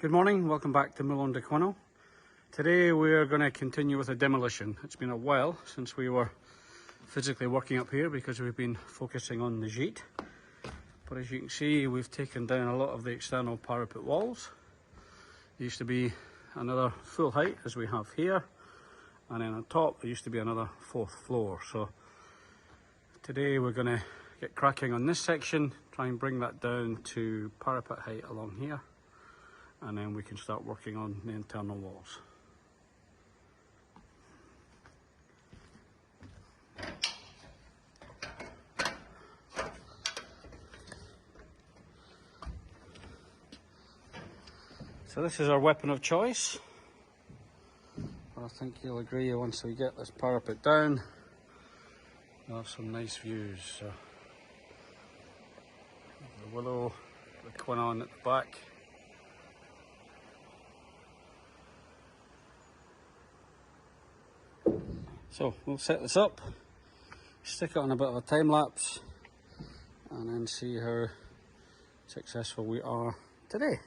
Good morning, welcome back to Moulin du Couesnon. Today we're going to continue with a demolition. It's been a while since we were physically working up here because we've been focusing on the gîte. But as you can see, we've taken down a lot of the external parapet walls. There used to be another full height as we have here, and then on top there used to be another fourth floor. So today we're going to get cracking on this section, try and bring that down to parapet height along here, and then we can start working on the internal walls. So this is our weapon of choice. I think you'll agree once we get this parapet down, we'll have some nice views. So the willow, the Couesnon at the back. So we'll set this up, stick it on a bit of a time lapse, and then see how successful we are today.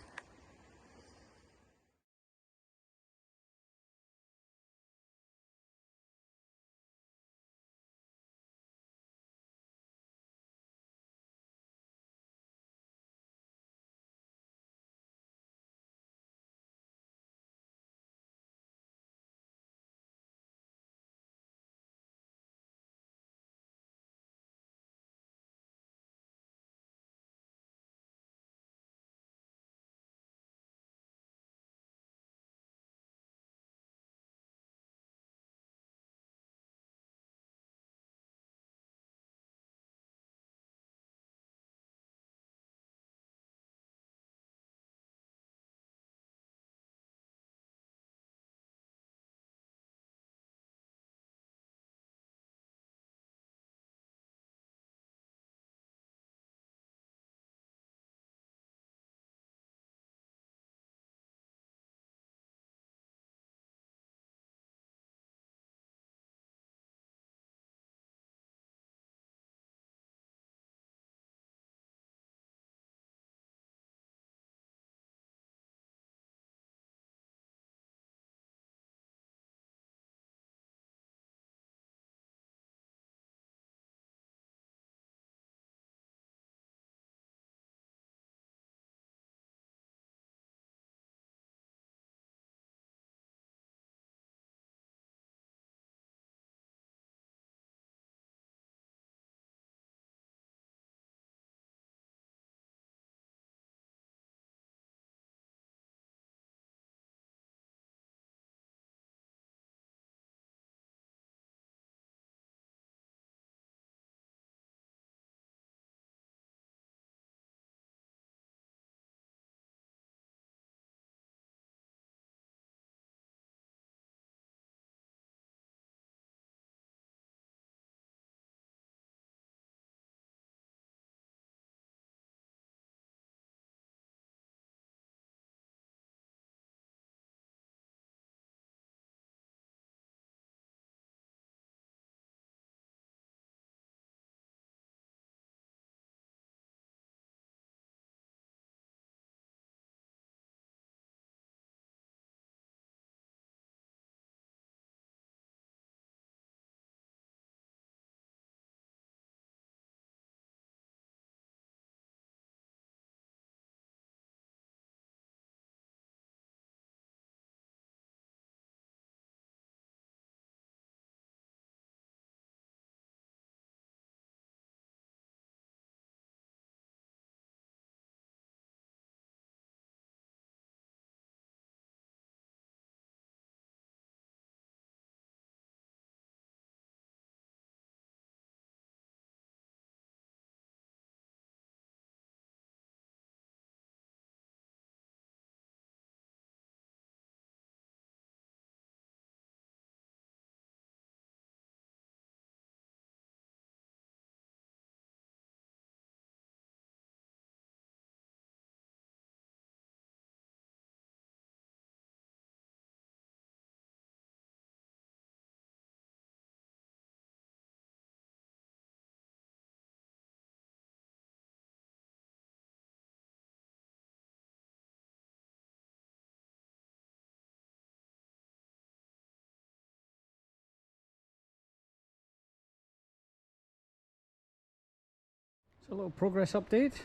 It's a little progress update.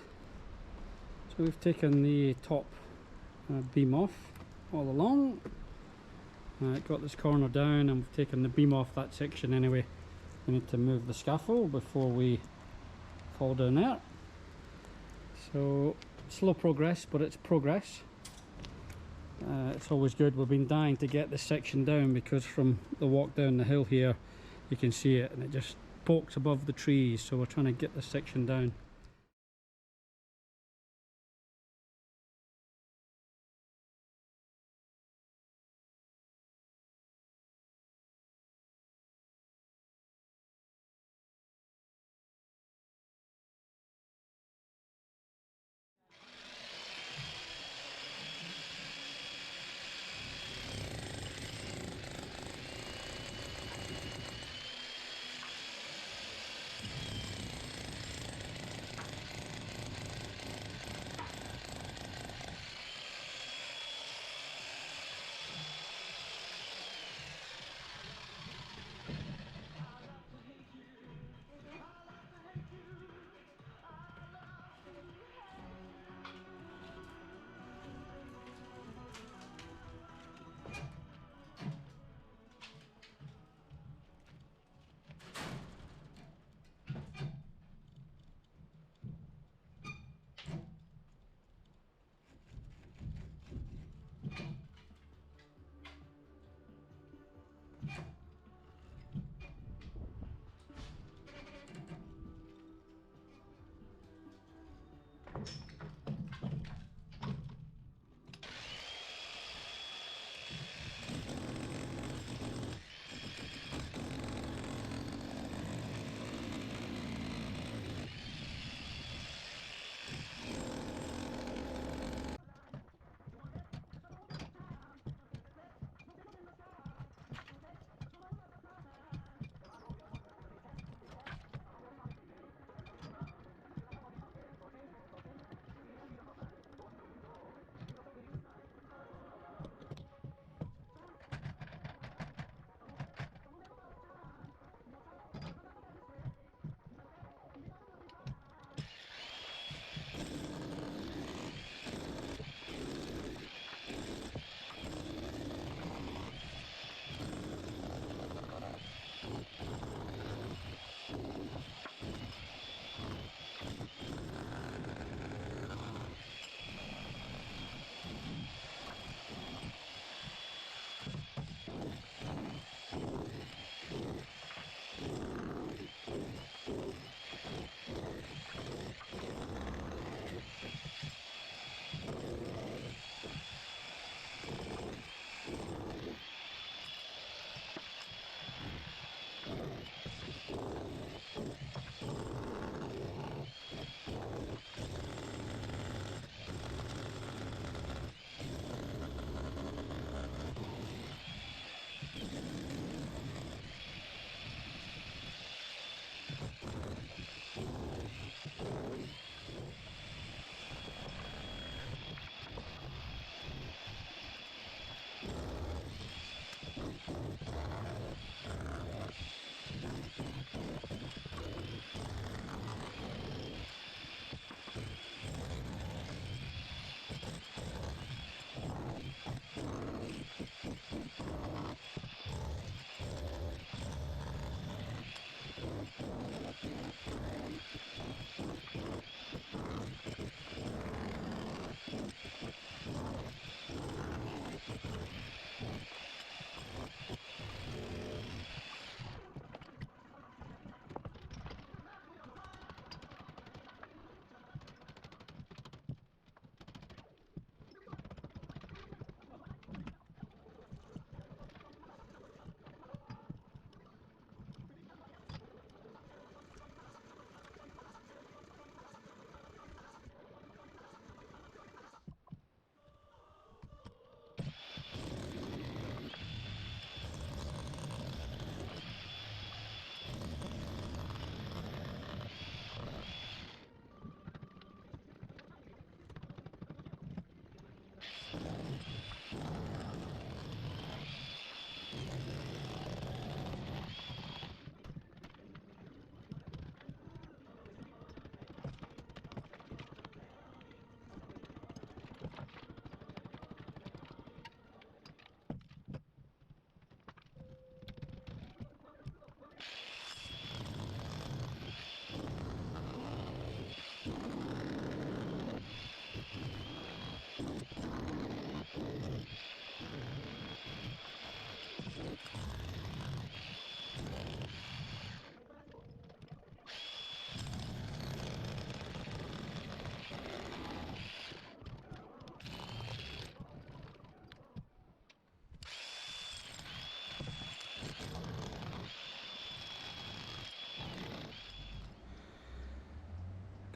So we've taken the top beam off all along. Got this corner down and we've taken the beam off that section anyway. We need to move the scaffold before we fall down there. So slow progress, but it's progress. It's always good. We've been dying to get this section down because from the walk down the hill here you can see it and it just pokes above the trees, so we're trying to get this section down.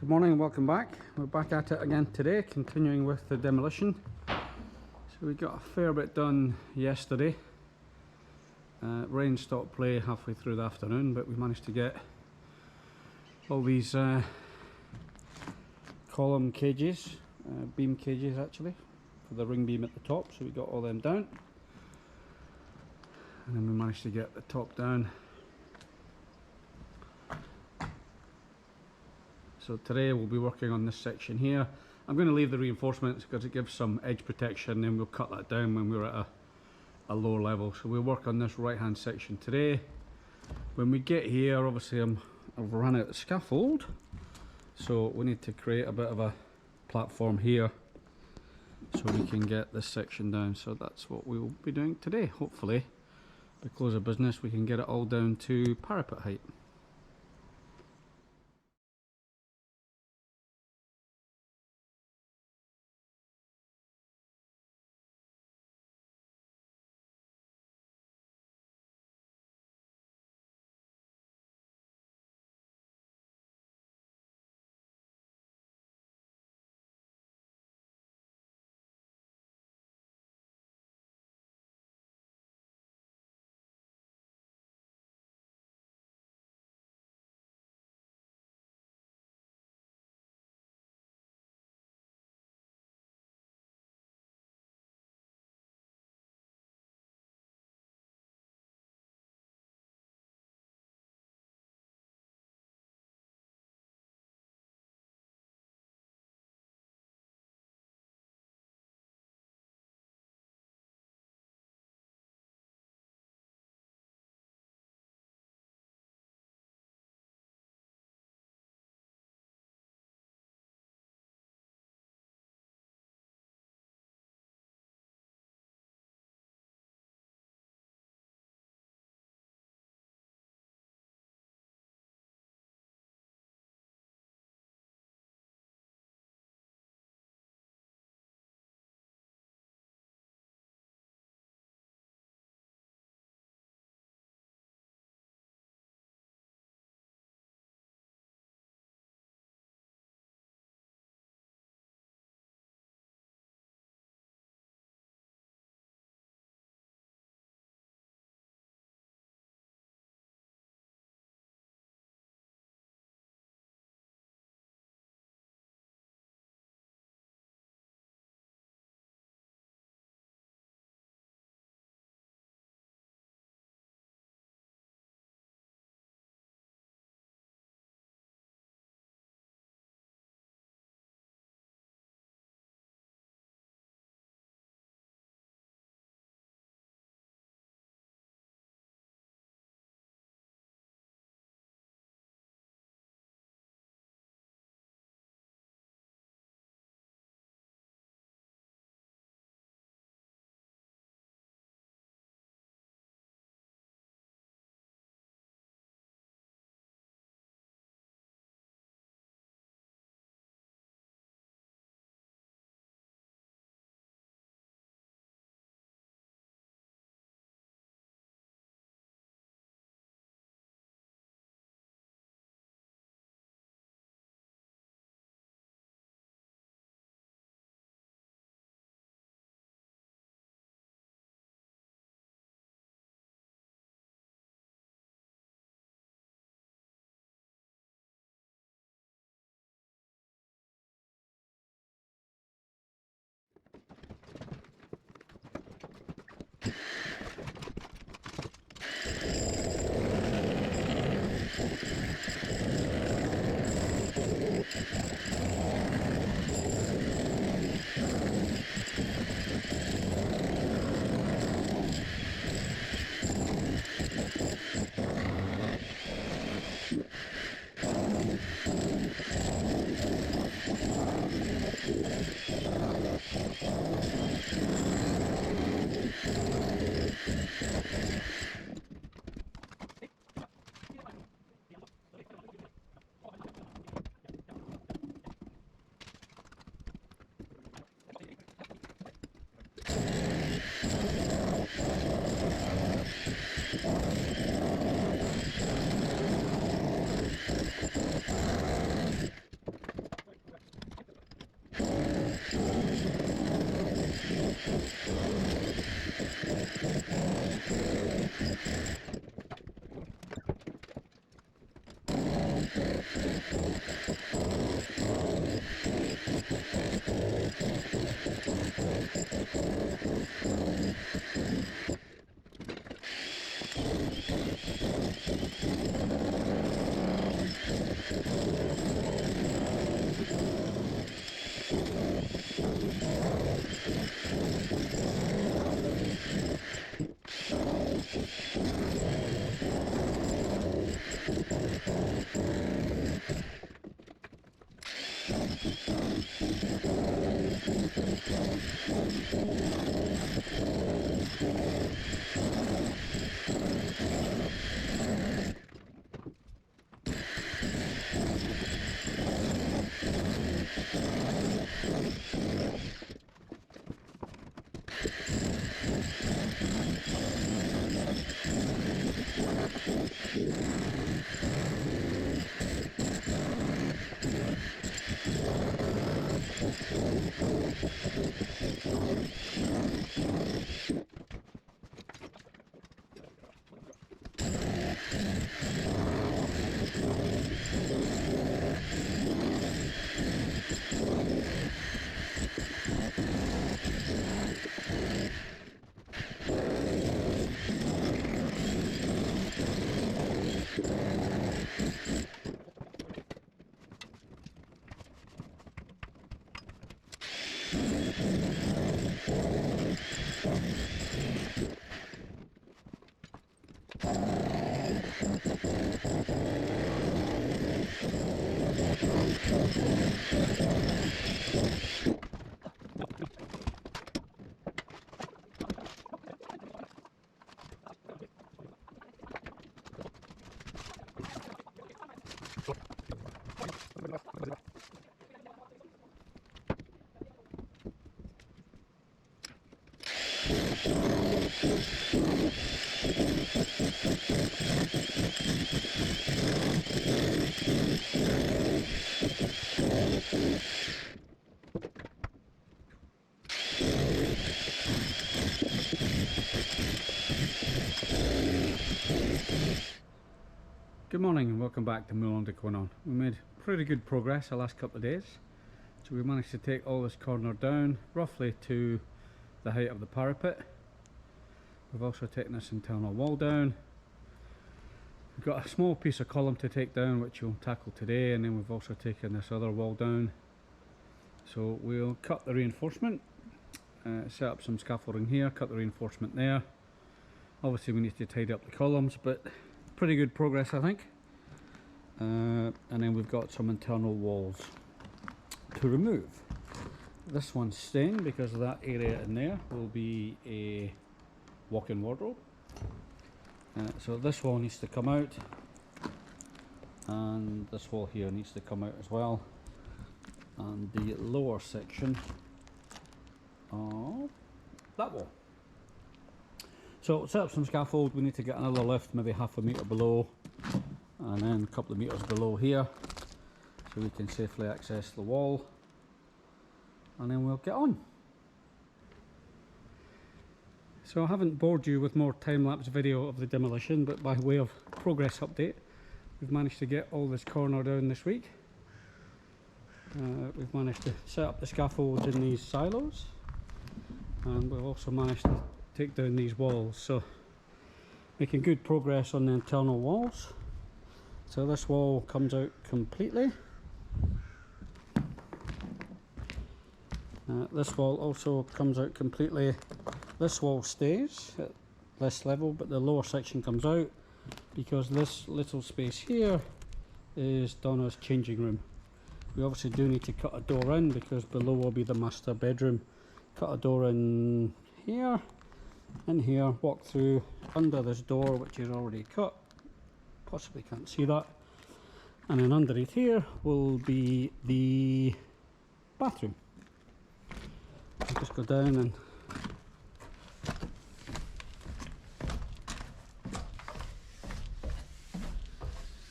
Good morning and welcome back. We're back at it again today, continuing with the demolition. So we got a fair bit done yesterday. Rain stopped play halfway through the afternoon, but we managed to get all these column cages, beam cages actually, for the ring beam at the top, so we got all them down. And then we managed to get the top down. So today we'll be working on this section here. I'm going to leave the reinforcements because it gives some edge protection, and we'll cut that down when we're at a lower level. So we'll work on this right hand section today. When we get here, obviously I've run out the scaffold, so we need to create a bit of a platform here so we can get this section down. So that's what we will be doing today. Hopefully by close of business we can get it all down to parapet height. Good morning and welcome back to Moulin du Couesnon. We made pretty good progress the last couple of days. So we managed to take all this corner down roughly to the height of the parapet. We've also taken this internal wall down. We've got a small piece of column to take down which we'll tackle today, and then we've also taken this other wall down. So we'll cut the reinforcement, set up some scaffolding here, cut the reinforcement there. Obviously we need to tidy up the columns, but pretty good progress I think. And then we've got some internal walls to remove. This one's staying because that area in there will be a walk-in wardrobe. So this wall needs to come out, and this wall here needs to come out as well, and the lower section of that wall. So set up some scaffold. We need to get another lift, maybe half a metre below, and then a couple of metres below here, so we can safely access the wall, and then we'll get on. So I haven't bored you with more time-lapse video of the demolition, but by way of progress update, we've managed to get all this corner down this week. We've managed to set up the scaffolds in these silos, and we've also managed to take down these walls, so making good progress on the internal walls. So this wall comes out completely. This wall also comes out completely. This wall stays at this level, but the lower section comes out because this little space here is Donna's changing room. We obviously do need to cut a door in because below will be the master bedroom. Cut a door in here, walk through under this door which is already cut, possibly can't see that, and then underneath here will be the bathroom. I'll just go down and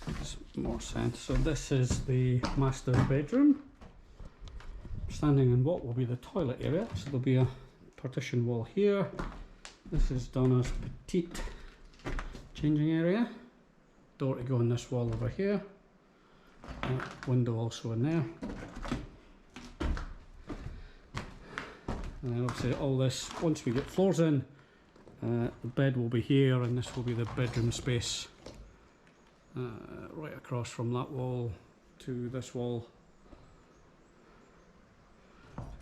makes more sense. So this is the master bedroom, standing in what will be the toilet area. So there'll be a partition wall here. This is Donna's petite changing area. Door to go in this wall over here. Window also in there. And then obviously all this, once we get floors in, the bed will be here, and this will be the bedroom space. Right across from that wall to this wall.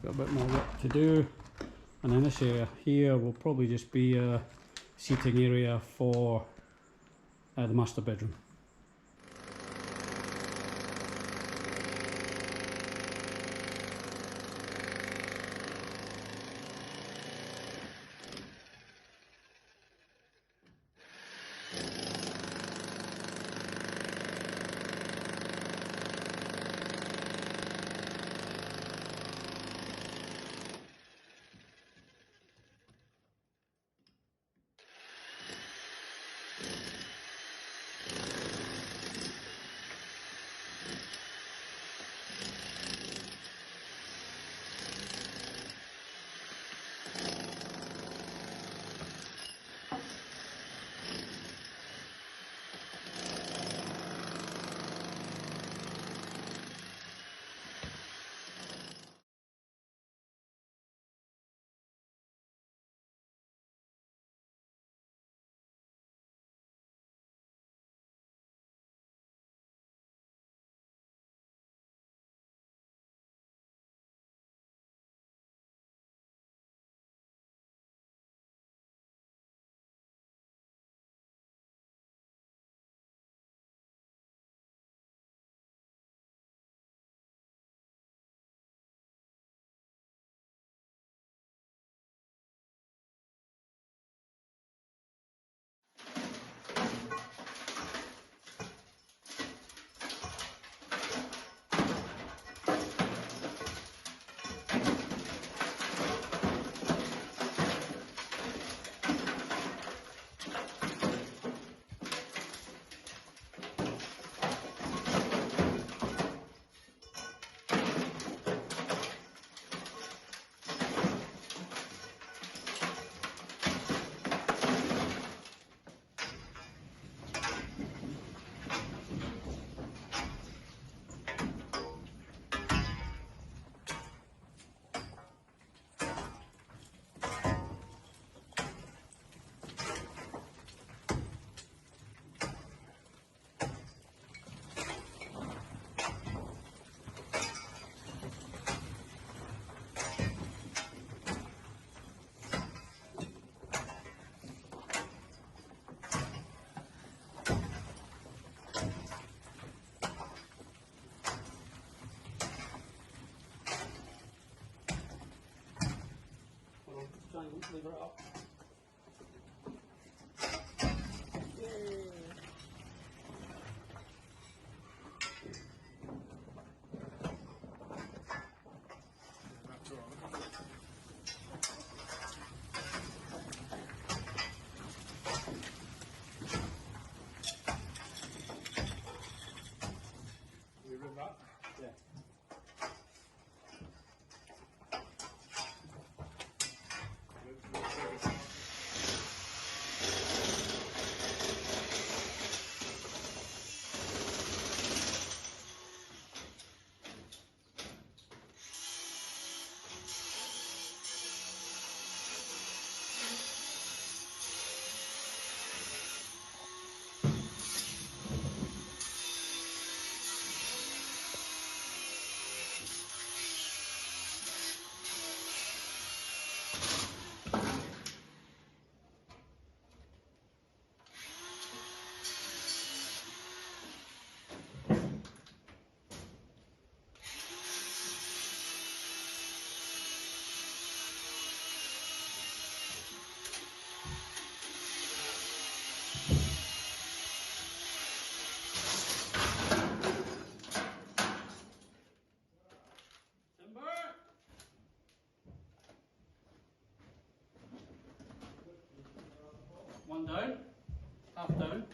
Got a bit more work to do. And then this area here will probably just be a seating area for the master bedroom. angle, lever it up. Yay! You rim that? Yeah. One down, half down.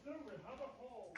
Still, we have a hole.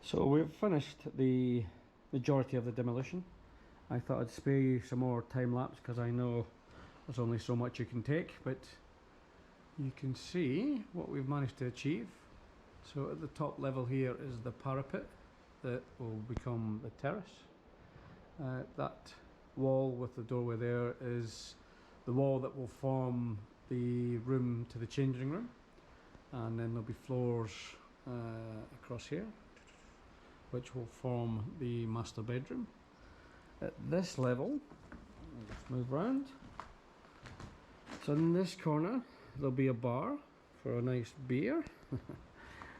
So we've finished the majority of the demolition. I thought I'd spare you some more time lapse because I know there's only so much you can take, but you can see what we've managed to achieve. So at the top level here is the parapet that will become the terrace. That wall with the doorway there is the wall that will form the room to the changing room, and then there'll be floors across here which will form the master bedroom. At this level, I'll just move round. So in this corner there'll be a bar for a nice beer.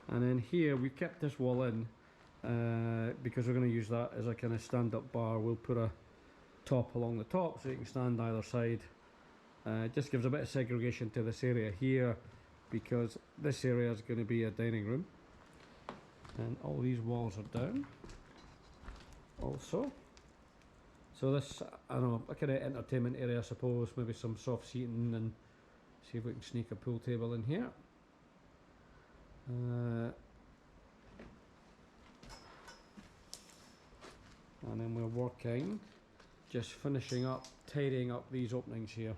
And then here we've kept this wall in because we're going to use that as a kind of stand-up bar. We'll put a top along the top so you can stand either side. It just gives a bit of segregation to this area here because this area is going to be a dining room. And all these walls are down also. So this, I don't know, a kind of entertainment area I suppose, maybe some soft seating, and see if we can sneak a pool table in here. And then we're working, just finishing up, tidying up these openings here.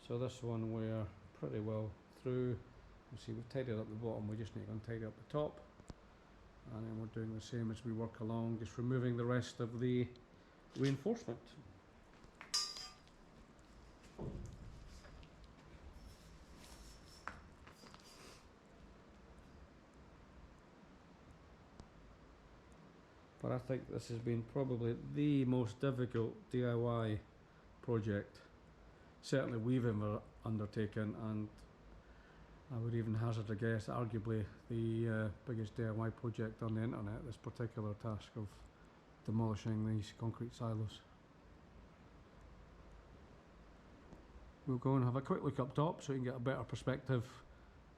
So this one we're pretty well through. You see we've tidied up the bottom, we just need to untidy up the top. And then we're doing the same as we work along, just removing the rest of the reinforcement. But I think this has been probably the most difficult DIY project certainly we've ever undertaken, and I would even hazard a guess, arguably the biggest DIY project on the internet, this particular task of demolishing these concrete silos. We'll go and have a quick look up top so you can get a better perspective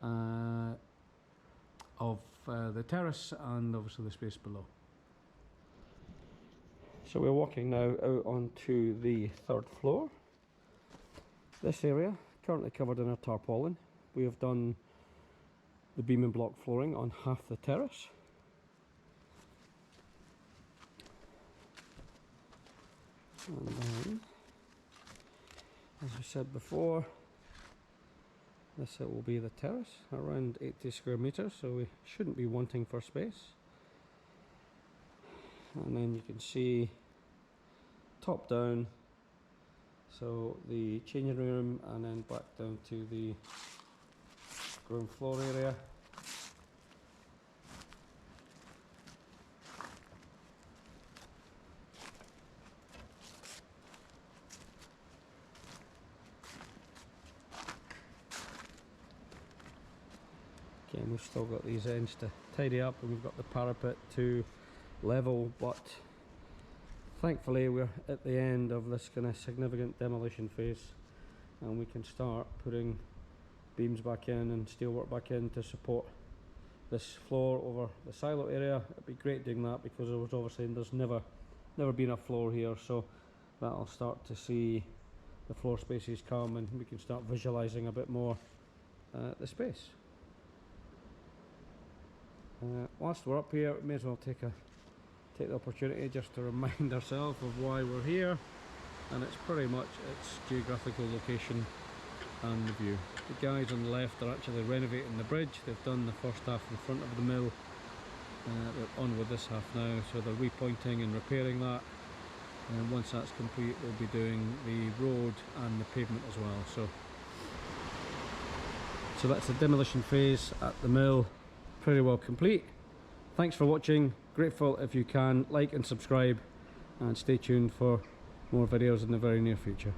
of the terrace and obviously the space below. So we're walking now out onto the third floor. This area currently covered in a tarpaulin. We have done the beam and block flooring on half the terrace. And then, as I said before, This will be the terrace, around 80 square metres, so we shouldn't be wanting for space. And then you can see top down, so the changing room, and then back down to the ground floor area. Again, we've still got these ends to tidy up, and we've got the parapet to level, but thankfully we're at the end of this kind of significant demolition phase, and we can start putting beams back in and steelwork back in to support this floor over the silo area. It'd be great doing that because there's never been a floor here, so that'll start to see the floor spaces come, and we can start visualizing a bit more the space. Whilst we're up here, we may as well take the opportunity just to remind ourselves of why we're here, and it's pretty much its geographical location and the view. The guys on the left are actually renovating the bridge. They've done the first half in front of the mill. They're on with this half now, so they're repointing and repairing that, and once that's complete we'll be doing the road and the pavement as well. So that's the demolition phase at the mill, pretty well complete. Thanks for watching. Grateful if you can like and subscribe, and stay tuned for more videos in the very near future.